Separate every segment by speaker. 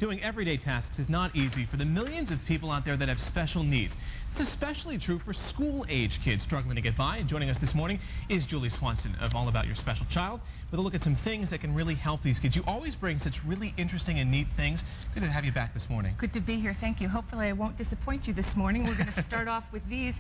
Speaker 1: Doing everyday tasks is not easy for the millions of people out there that have special needs. It's especially true for school-age kids struggling to get by. And joining us this morning is Julie Swanson of All About Your Special Child with a look at some things that can really help these kids. You always bring such really interesting and neat things. Good to have you back this morning.
Speaker 2: Good to be here. Thank you. Hopefully I won't disappoint you this morning. We're going to start off with these.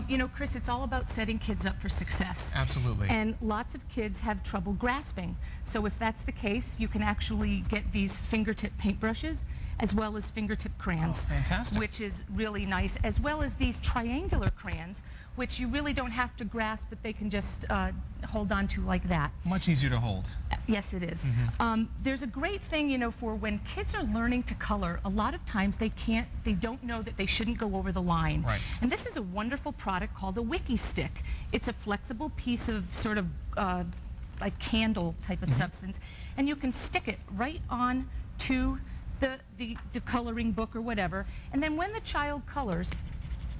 Speaker 2: You know, Chris, it's all about setting kids up for success.
Speaker 1: Absolutely.
Speaker 2: And lots of kids have trouble grasping. So if that's the case, you can actually get these fingertip paintbrushes as well as fingertip crayons.
Speaker 1: Oh, fantastic.
Speaker 2: Which is really nice, as well as these triangular crayons, which you really don't have to grasp, but they can just hold on to like that.
Speaker 1: Much easier to hold.
Speaker 2: Yes, it is. There's a great thing, you know, for when kids are learning to color, a lot of times they don't know that they shouldn't go over the line.
Speaker 1: Right.
Speaker 2: And this is a wonderful product called a Wiki Stick. It's a flexible piece of sort of like candle type of substance, and you can stick it right on to the coloring book or whatever, and then when the child colors,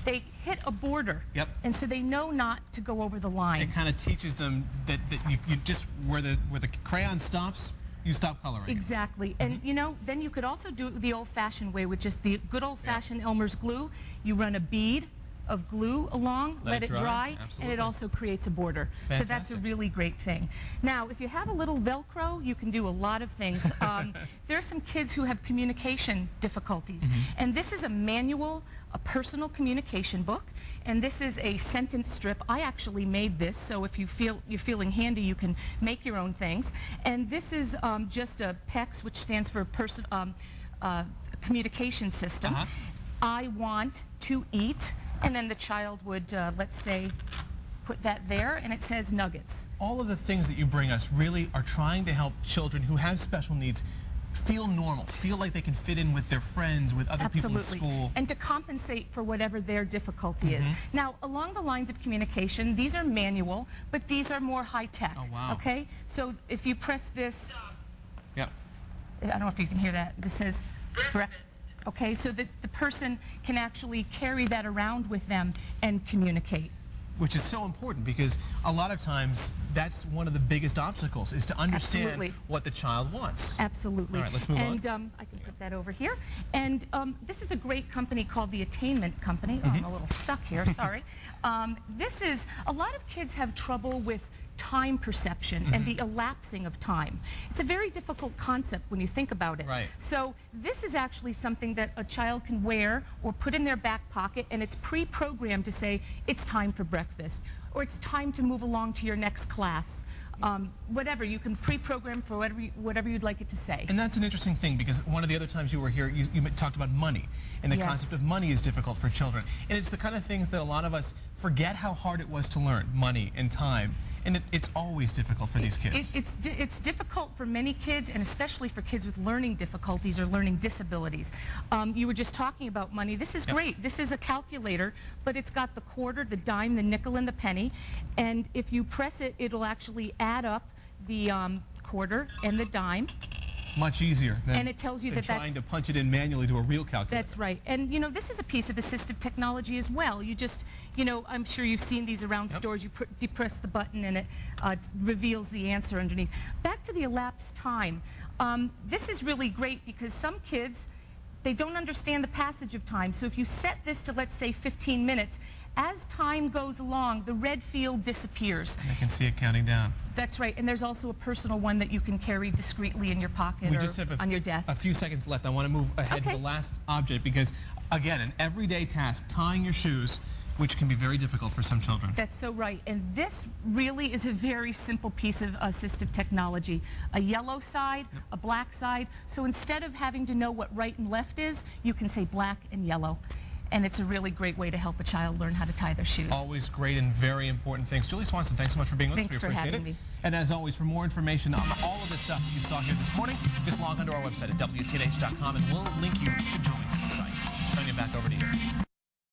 Speaker 2: they hit a border.
Speaker 1: Yep.
Speaker 2: And so they know not to go over the line.
Speaker 1: It kind of teaches them that you just, where the crayon stops, you stop coloring.
Speaker 2: Exactly. And you know, then you could also do it the old-fashioned way with just the good old-fashioned Elmer's glue. You run a bead of glue along, let it dry, and it also creates a border.
Speaker 1: Fantastic.
Speaker 2: So that's a really great thing. Now, if you have a little Velcro, you can do a lot of things. There are some kids who have communication difficulties, and this is a manual, a personal communication book, and this is a sentence strip. I actually made this, so if you're feeling handy, you can make your own things. And this is just a PEX, which stands for communication system. I want to eat. And then the child would, let's say, put that there, and it says nuggets.
Speaker 1: All of the things that you bring us really are trying to help children who have special needs feel normal, feel like they can fit in with their friends, with other people in school.
Speaker 2: And to compensate for whatever their difficulty is. Now, along the lines of communication, these are manual, but these are more high-tech.
Speaker 1: Oh, wow.
Speaker 2: Okay? So if you press this,
Speaker 1: Yep.
Speaker 2: I don't know if you can hear that. This says breakfast. Okay, so that the person can actually carry that around with them and communicate. Which
Speaker 1: is so important, because a lot of times that's one of the biggest obstacles, is to understand what the child wants.
Speaker 2: Absolutely.
Speaker 1: All right, let's move on.
Speaker 2: And I can put that over here. And this is a great company called the Attainment Company. Oh, I'm a little stuck here, sorry. This is, a lot of kids have trouble with time perception and the elapsing of time. It's a very difficult concept when you think about it.
Speaker 1: Right.
Speaker 2: So this is actually something that a child can wear or put in their back pocket, and it's pre-programmed to say it's time for breakfast or it's time to move along to your next class. Whatever, you can pre-program for whatever you'd like it to say.
Speaker 1: And that's an interesting thing, because one of the other times you were here, you talked about money, and the concept of money is difficult for children. And it's the kind of things that a lot of us forget how hard it was to learn, money and time. And it's always difficult for these kids.
Speaker 2: It's difficult for many kids, and especially for kids with learning difficulties or learning disabilities. You were just talking about money. This is great. This is a calculator, but it's got the quarter, the dime, the nickel, and the penny. And if you press it, it'll actually add up the quarter and the dime.
Speaker 1: Much easier than,
Speaker 2: it tells you
Speaker 1: trying to punch it in manually to a real calculator.
Speaker 2: That's right. And, you know, this is a piece of assistive technology as well. You just, you know, I'm sure you've seen these around stores. You depress the button and it reveals the answer underneath. Back to the elapsed time. This is really great because some kids, they don't understand the passage of time. So if you set this to, let's say, 15 minutes, as time goes along, the red field disappears.
Speaker 1: I can see it counting down.
Speaker 2: That's right, and there's also a personal one that you can carry discreetly in your pocket or on your desk.
Speaker 1: A few seconds left. I want to move ahead to the last object, because, again, an everyday task, tying your shoes, which can be very difficult for some children.
Speaker 2: That's so right, and this really is a very simple piece of assistive technology. A yellow side, a black side, so instead of having to know what right and left is, you can say black and yellow. And it's a really great way to help a child learn how to tie their shoes.
Speaker 1: Always great and very important things. Julie Swanson, thanks so much for being with us.
Speaker 2: Thanks for having me.
Speaker 1: And as always, for more information on all of the stuff that you saw here this morning, just log onto our website at WTNH.com, and we'll link you to Julie's site. Turning it back over to you.